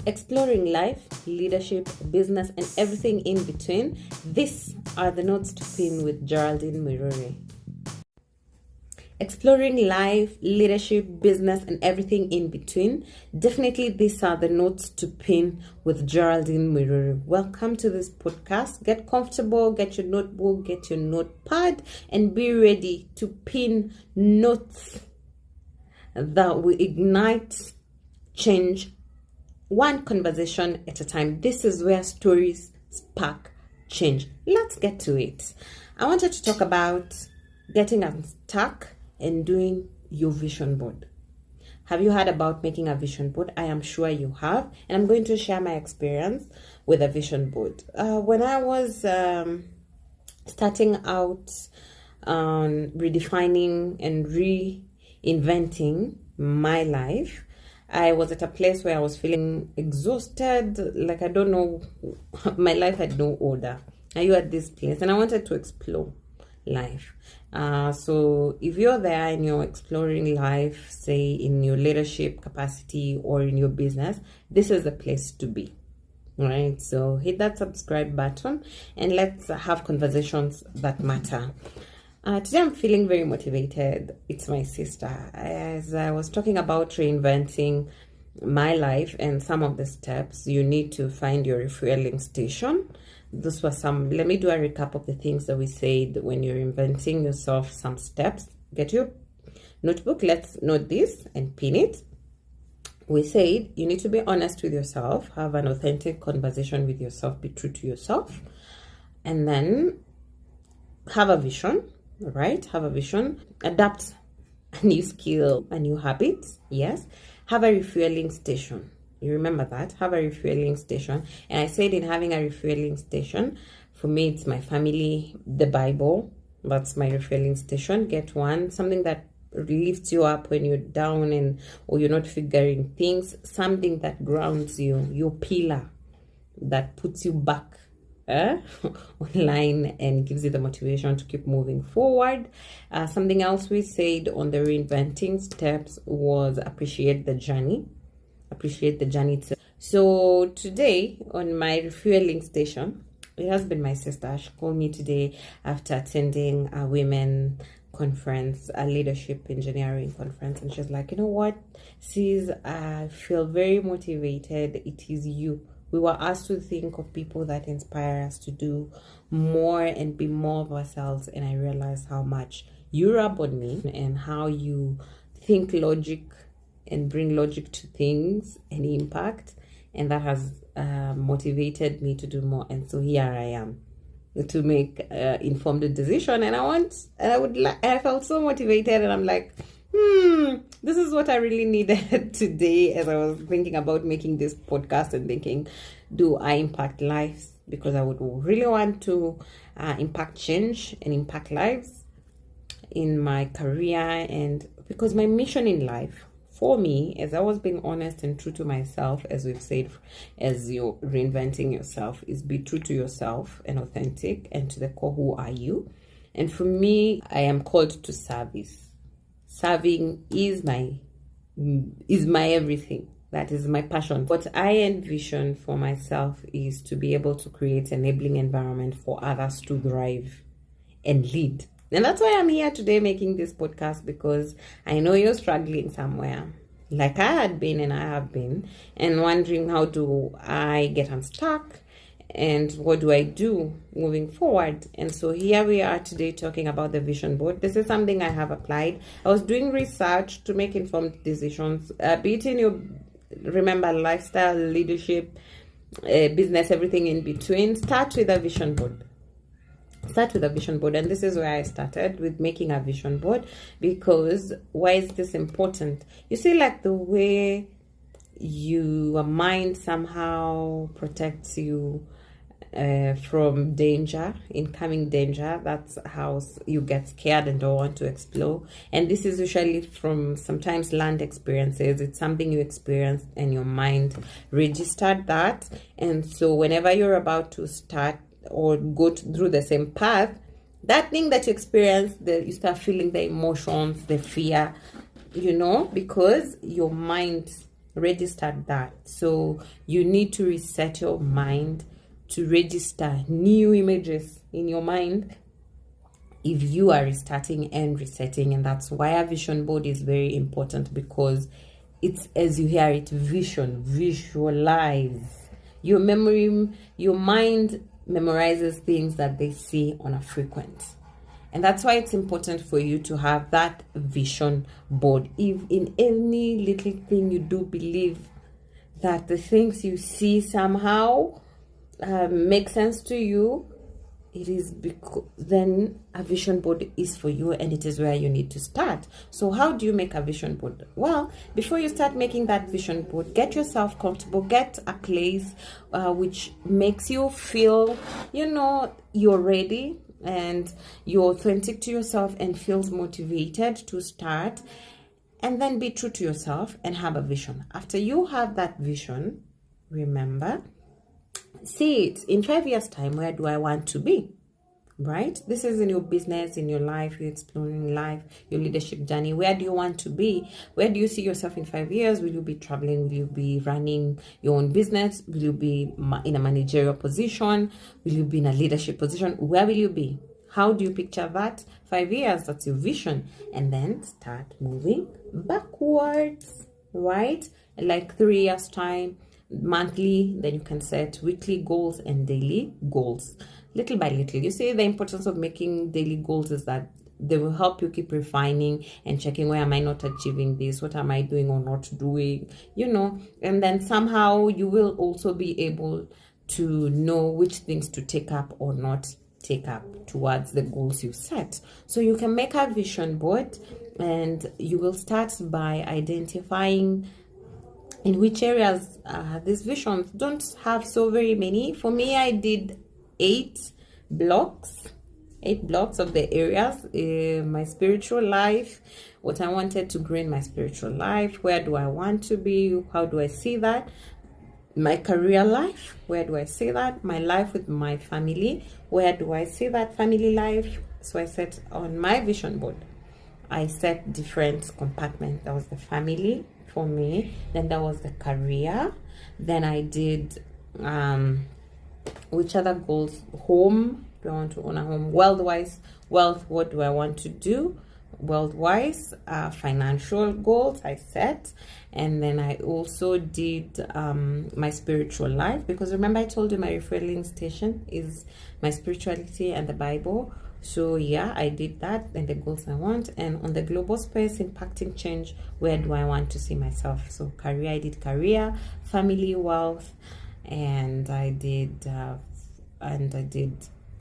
Exploring life, leadership, business, and everything in between. These are the notes to pin with Geraldine Miruri. Exploring life, leadership, business, and everything in between. Definitely, these are the notes to pin with Geraldine Miruri. Welcome to this podcast. Get comfortable, get your notebook, get your notepad, and be ready to pin notes that will ignite change one conversation at a time. This is where stories spark change. Let's get to it. I wanted to talk about getting unstuck and doing your vision board. Have you heard about making a vision board? I am sure you have, and I'm going to share my experience with a vision board. When I was starting out on redefining and reinventing my life, I was at a place where I was feeling exhausted, like I don't know, my life had no order. Are you at this place? And I wanted to explore life. So if you're there and you're exploring life, say in your leadership capacity or in your business, this is the place to be. Right? So hit that subscribe button and let's have conversations that matter. Today I'm feeling very motivated. It's my sister. As I was talking about reinventing my life and some of the steps, you need to find your refueling station. This was let me do a recap of the things that we said when you're inventing yourself, some steps. Get your notebook. Let's note this and pin it. We said you need to be honest with yourself, have an authentic conversation with yourself, be true to yourself, and then have a vision. Right? Have a vision, adapt a new skill, a new habit. Yes. Have a refueling station. You remember that? Have a refueling station. And I said in having a refueling station, for me, it's my family, the Bible. That's my refueling station. Get one, something that lifts you up when you're down or you're not figuring things, something that grounds you, your pillar that puts you back online and gives you the motivation to keep moving forward. Something else we said on the reinventing steps was appreciate the journey. Appreciate the journey itself. So today on my refueling station, it has been my sister. She called me today after attending a women conference, a leadership engineering conference, and she's like, you know what, sis, I feel very motivated. It is you. We were asked to think of people that inspire us to do more and be more of ourselves. And I realized how much you rub on me and how you think logic and bring logic to things and impact. And that has motivated me to do more. And so here I am to make informed decision. And I felt so motivated. And I'm like, this is what I really needed today as I was thinking about making this podcast and thinking, do I impact lives? Because I would really want to impact change and impact lives in my career, and because my mission in life, for me, as I was being honest and true to myself, as we've said, as you're reinventing yourself, is be true to yourself and authentic and to the core, who are you? And for me, I am called to service. Serving is my everything. That is my passion. What I envision for myself is to be able to create an enabling environment for others to thrive and lead. And that's why I'm here today making this podcast, because I know you're struggling somewhere, like I had been and I have been, and wondering how do I get unstuck and what do I do moving forward. And so here we are today talking about the vision board. This is something I have applied. I was doing research to make informed decisions, be it in your, remember, lifestyle, leadership, business, everything in between. Start with a vision board. And this is where I started with making a vision board. Because why is this important? You see, like the way your mind somehow protects you from danger, incoming danger. That's how you get scared and don't want to explore. And this is usually from sometimes learned experiences. It's something you experienced and your mind registered that. And so whenever you're about to start or go through the same path, that thing that you experience, you start feeling the emotions, the fear, because your mind register that. So you need to reset your mind to register new images in your mind if you are restarting and resetting. And that's why a vision board is very important, because it's, as you hear it, visualize. Your mind memorizes things that they see on a frequent. And that's why it's important for you to have that vision board. If in any little thing you do believe that the things you see somehow make sense to you, it is because then a vision board is for you, and it is where you need to start. So how do you make a vision board? Well, before you start making that vision board, get yourself comfortable, get a place which makes you feel, you're ready and you're authentic to yourself and feels motivated to start. And then be true to yourself and have a vision. After you have that vision, remember, see it in 5 years' time. Where do I want to be? Right? This is in your business, in your life, you're exploring life, your leadership journey. Where do you want to be? Where do you see yourself in 5 years? Will you be traveling? Will you be running your own business? Will you be in a managerial position? Will you be in a leadership position? Where will you be? How do you picture that? 5 years, that's your vision. And then start moving backwards, right? Like 3 years' time, monthly, then you can set weekly goals and daily goals, little by little. You see, the importance of making daily goals is that they will help you keep refining and checking, where am I not achieving this? What am I doing or not doing? And then somehow you will also be able to know which things to take up or not take up towards the goals you set. So you can make a vision board, and you will start by identifying in which areas these visions don't have so very many. For me, I did 8 blocks of the areas. My spiritual life, what I wanted to grow in my spiritual life, where do I want to be, how do I see that? My career life, where do I see that? My life with my family, where do I see that family life? So I set on my vision board, I set different compartments. That was the family for me, then that was the career, then I did which other goals? Home, do I want to own a home? Wealth, what do I want to do wealth-wise? Financial goals I set. And then I also did my spiritual life, because remember I told you my refueling station is my spirituality and the Bible. So yeah, I did that, and the goals I want. And on the global space, impacting change, where do I want to see myself? So career, I did career, family, wealth, and I did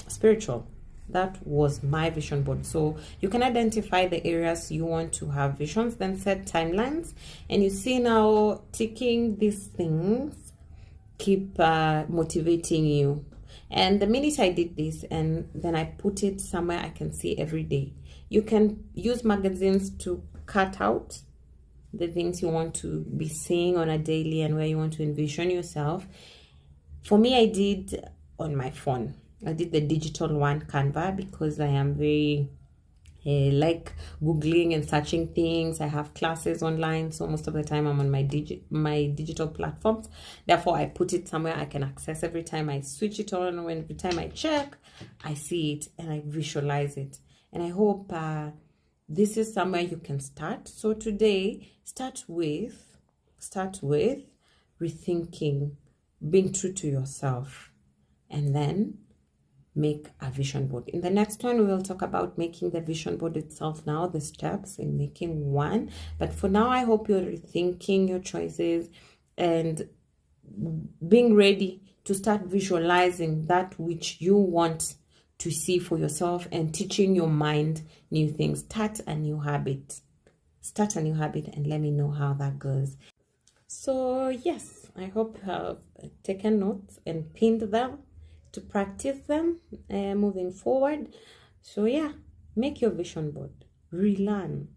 spiritual. That was my vision board. So you can identify the areas you want to have visions, then set timelines, and you see now ticking these things keep motivating you. And the minute I did this, and then I put it somewhere I can see every day. You can use magazines to cut out the things you want to be seeing on a daily and where you want to envision yourself. For me, I did on my phone. I did the digital one, Canva, because I am very like googling and searching things. I have classes online, so most of the time I'm on my digital platforms. Therefore, I put it somewhere I can access every time I switch it on, or every time I check, I see it and I visualize it. And I hope this is somewhere you can start. So today, start with rethinking, being true to yourself, and then make a vision board. In the next one, we will talk about making the vision board itself now, the steps in making one. But for now, I hope you're rethinking your choices and being ready to start visualizing that which you want to see for yourself, and teaching your mind new things. Start a new habit, and let me know how that goes. So yes, I hope you have taken notes and pinned them to practice them moving forward. So yeah, make your vision board, relearn.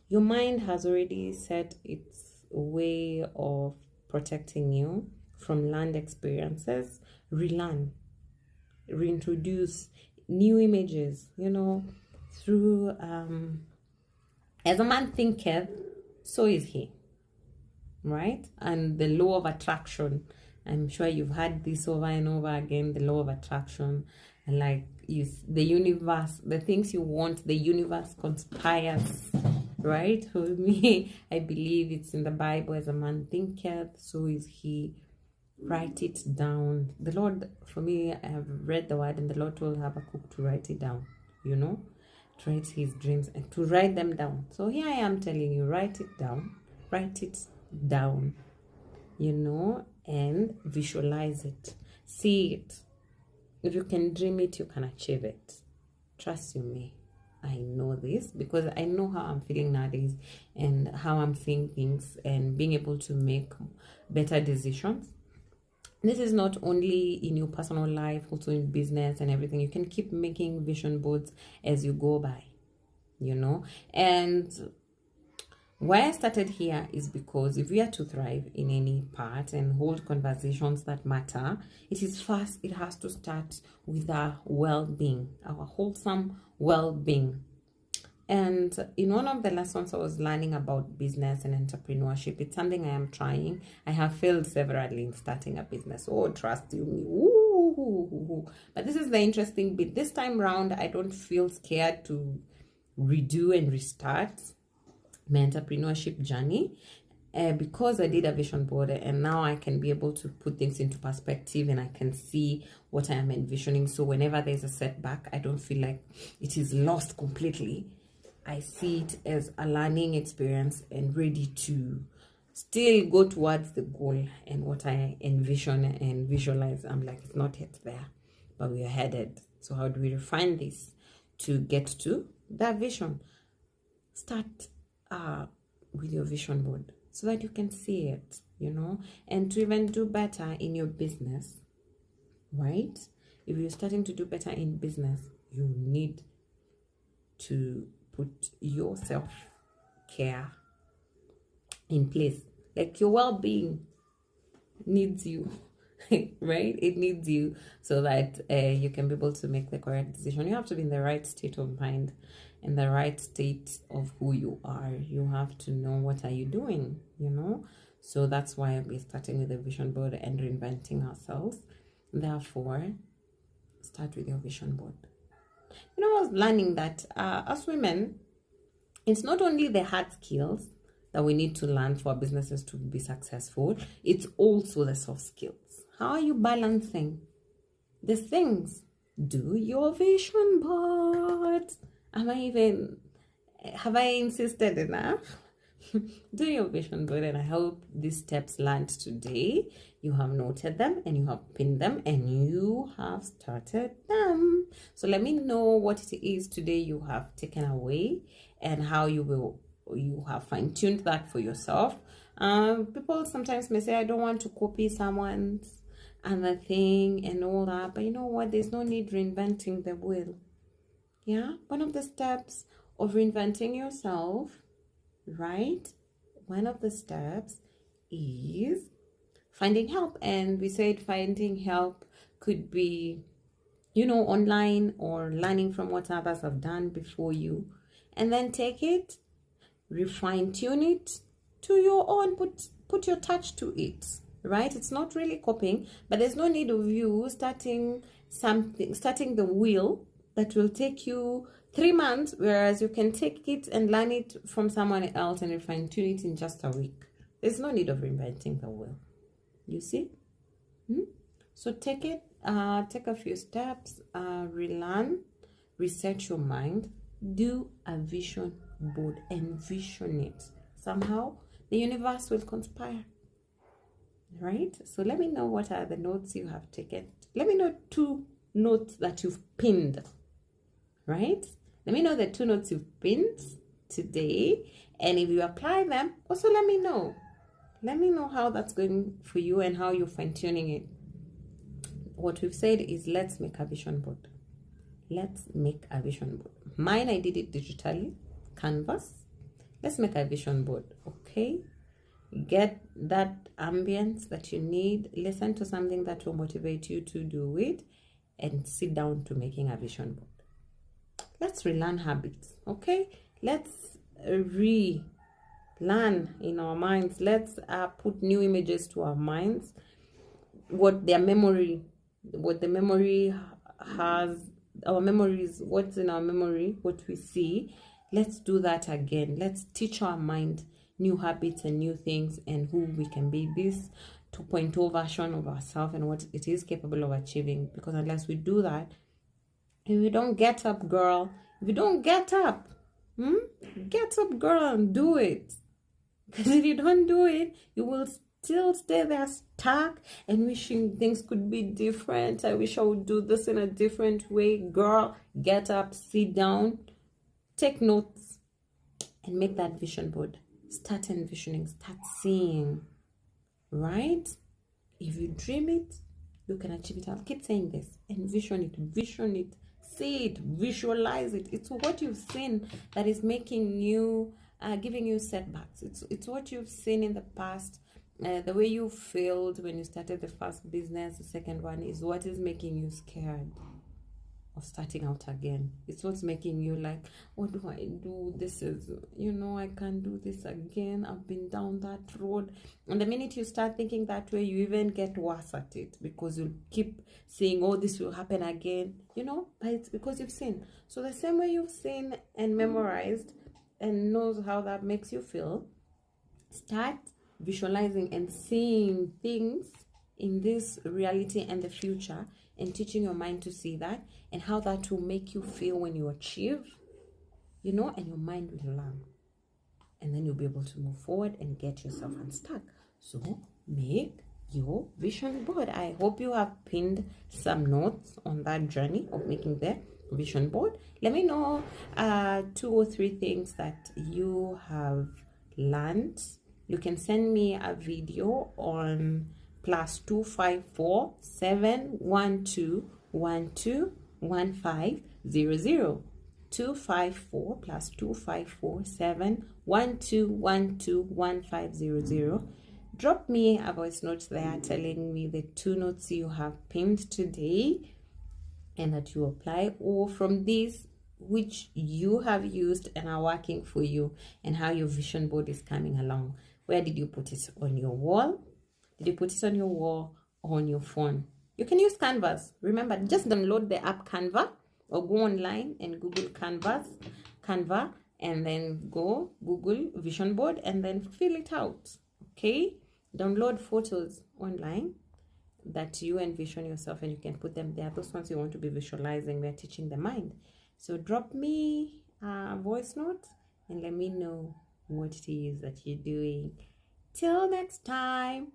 Your mind has already set its way of protecting you from learned experiences. Relearn, reintroduce new images, through as a man thinketh, so is he. right? And the law of attraction. I'm sure you've heard this over and over again, the law of attraction. And like the universe, the things you want, the universe conspires, right? For me, I believe it's in the Bible, as a man thinketh, so is he. Write it down. The Lord, for me, I have read the word, and the Lord told Habakkuk to write it down, to write his dreams and to write them down. So here I am telling you, write it down, and visualize it. See it. If you can dream it, you can achieve it. Trust you me. I know this because I know how I'm feeling nowadays and how I'm seeing things and being able to make better decisions. This is not only in your personal life, also in business and everything. You can keep making vision boards as you go by, And why I started here is because if we are to thrive in any part and hold conversations that matter, it has to start with our well-being, our wholesome well-being. And in one of the lessons I was learning about business and entrepreneurship, it's something I am trying. I have failed severally in starting a business. Oh, trust you me. Ooh. But this is the interesting bit. This time round, I don't feel scared to redo and restart my entrepreneurship journey because I did a vision board, and now I can be able to put things into perspective and I can see what I am envisioning. So whenever there's a setback, I don't feel like it is lost completely. I see it as a learning experience and ready to still go towards the goal and what I envision and visualize. I'm like, it's not yet there, but we are headed. So how do we refine this to get to that vision? Start with your vision board so that you can see it, and to even do better in your business, right? If you're starting to do better in business, you need to put your self-care in place. Like your well-being needs you, right? It needs you so that you can be able to make the correct decision. You have to be in the right state of mind, in the right state of who you are. You have to know what are you doing, So that's why we're starting with the vision board and reinventing ourselves. Therefore, start with your vision board. I was learning that as women, it's not only the hard skills that we need to learn for our businesses to be successful, it's also the soft skills. How are you balancing the things? Do your vision board. Have I insisted enough? Do your vision board, and I hope these steps learned today, you have noted them and you have pinned them and you have started them. So let me know what it is today you have taken away and how you have fine-tuned that for yourself. People sometimes may say, I don't want to copy someone's other thing and all that, but you know what? There's no need reinventing the wheel. Yeah, one of the steps of reinventing yourself, right? One of the steps is finding help. And we said finding help could be, online or learning from what others have done before you. And then take it, refine-tune it to your own, put your touch to it, right? It's not really copying, but there's no need of you starting the wheel that will take you 3 months, whereas you can take it and learn it from someone else and fine-tune it in just a week. There's no need of reinventing the wheel. You see? So take it, take a few steps, relearn, reset your mind, do a vision board, envision it. Somehow, the universe will conspire. Right? So let me know what are the notes you have taken. Let me know 2 notes that you've pinned. Right? Let me know the 2 notes you've pinned today. And if you apply them, also let me know. Let me know how that's going for you and how you're fine-tuning it. What we've said is let's make a vision board. Let's make a vision board. Mine, I did it digitally. Canvas. Let's make a vision board. Okay? Get that ambience that you need. Listen to something that will motivate you to do it. And sit down to making a vision board. Let's relearn habits, okay? Let's plan in our minds. Let's put new images to our minds. What the memory has, our memories, what's in our memory, what we see. Let's do that again. Let's teach our mind new habits and new things and who we can be, this 2.0 version of ourselves and what it is capable of achieving. Because unless we do that, if you don't get up, girl, if you don't get up, get up, girl, and do it. Because if you don't do it, you will still stay there stuck and wishing things could be different. I wish I would do this in a different way. Girl, get up, sit down, take notes, and make that vision board. Start envisioning, start seeing, right? If you dream it, you can achieve it. I'll keep saying this. Envision it, vision it, see it, visualize it. It's what you've seen that is making you, giving you setbacks. It's what you've seen in the past. The way you failed when you started the first business, the second one, is what is making you scared of starting out again. It's what's making you like, what do I do? This is, I can't do this again. I've been down that road. And the minute you start thinking that way, you even get worse at it, because you'll keep saying, oh, this will happen again, but it's because you've seen. So the same way you've seen and memorized and knows how that makes you feel, start visualizing and seeing things in this reality and the future, and teaching your mind to see that and how that will make you feel when you achieve, and your mind will learn, and then you'll be able to move forward and get yourself unstuck. So make your vision board. I hope you have pinned some notes on that journey of making the vision board. Let me know 2 or 3 things that you have learned. You can send me a video on +254 712 121500. 254 +254 712 1500. Drop me a voice note there telling me the 2 notes you have pinned today and that you apply, or from these which you have used and are working for you, and how your vision board is coming along. Where did you put it? On your wall? Did you put it on your wall or on your phone? You can use Canvas. Remember, just download the app Canva, or go online and Google Canva, and then go Google vision board and then fill it out. Okay? Download photos online that you envision yourself, and you can put them there. Those ones you want to be visualizing, we're teaching the mind. So drop me a voice note and let me know what it is that you're doing. Till next time.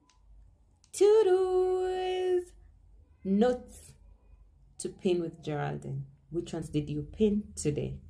To-dos, notes to pin with Geraldine. Which ones did you pin today?